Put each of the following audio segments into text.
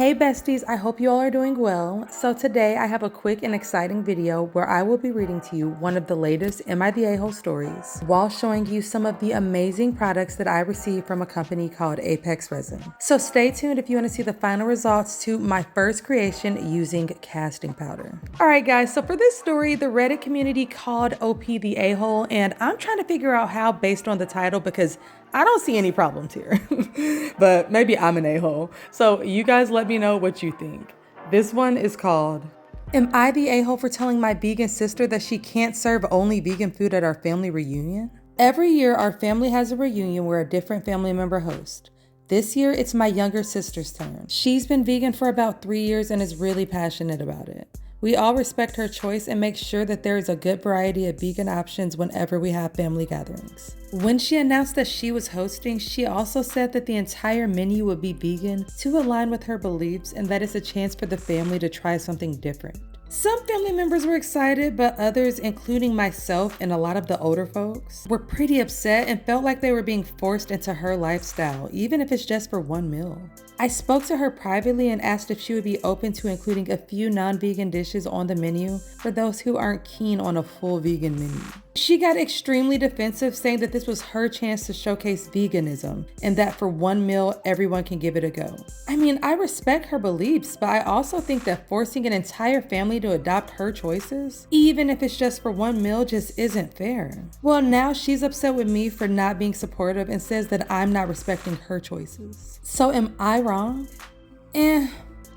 Hey besties, I hope you all are doing well. So today I have a quick and exciting video where I will be reading to you one of the latest Am I the A-Hole stories while showing you some of the amazing products that I received from a company called Apex Resin. So stay tuned if you want to see the final results to my first creation using casting powder. Alright guys, so for this story, the Reddit community called OP the A-Hole, and I'm trying to figure out how based on the title because I don't see any problems here, but maybe I'm an a-hole. So you guys let me know what you think. This one is called, Am I the a-hole for telling my vegan sister that she can't serve only vegan food at our family reunion? Every year, our family has a reunion where a different family member hosts. This year, it's my younger sister's turn. She's been vegan for about 3 years and is really passionate about it. We all respect her choice and make sure that there is a good variety of vegan options whenever we have family gatherings. When she announced that she was hosting, she also said that the entire menu would be vegan to align with her beliefs and that it's a chance for the family to try something different. Some family members were excited, but others, including myself and a lot of the older folks, were pretty upset and felt like they were being forced into her lifestyle, even if it's just for one meal. I spoke to her privately and asked if she would be open to including a few non-vegan dishes on the menu for those who aren't keen on a full vegan menu. She got extremely defensive, saying that this was her chance to showcase veganism and that for one meal, everyone can give it a go. I mean, I respect her beliefs, but I also think that forcing an entire family to adopt her choices, even if it's just for one meal, just isn't fair. Well, now she's upset with me for not being supportive and says that I'm not respecting her choices. So am I wrong?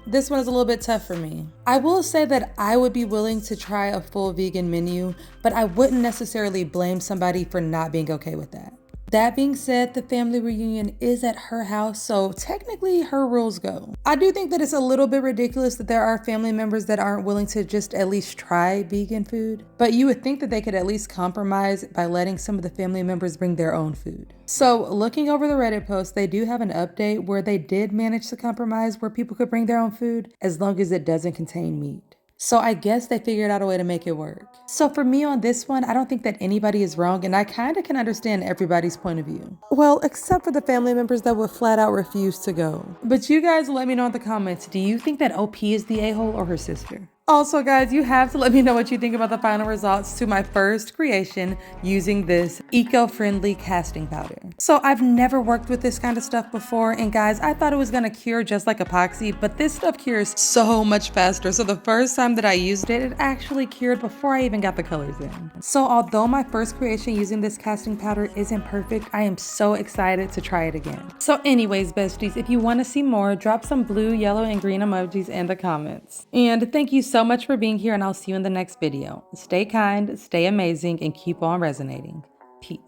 This one is a little bit tough for me. I will say that I would be willing to try a full vegan menu, but I wouldn't necessarily blame somebody for not being okay with that. That being said, the family reunion is at her house, so technically her rules go. I do think that it's a little bit ridiculous that there are family members that aren't willing to just at least try vegan food, but you would think that they could at least compromise by letting some of the family members bring their own food. So looking over the Reddit post, they do have an update where they did manage to compromise where people could bring their own food as long as it doesn't contain meat. So I guess they figured out a way to make it work. So for me on this one, I don't think that anybody is wrong, and I kind of can understand everybody's point of view. Well, except for the family members that would flat out refuse to go. But you guys let me know in the comments, do you think that OP is the a-hole or her sister? Also guys, you have to let me know what you think about the final results to my first creation using this eco-friendly casting powder. So I've never worked with this kind of stuff before, and guys, I thought it was gonna cure just like epoxy, but this stuff cures so much faster. So the first time that I used it, it actually cured before I even got the colors in. So although my first creation using this casting powder isn't perfect, I am so excited to try it again. So anyways, besties, if you wanna see more, drop some blue, yellow, and green emojis in the comments. And thank you so much for being here, and I'll see you in the next video. Stay kind, stay amazing, and keep on resonating. Peace.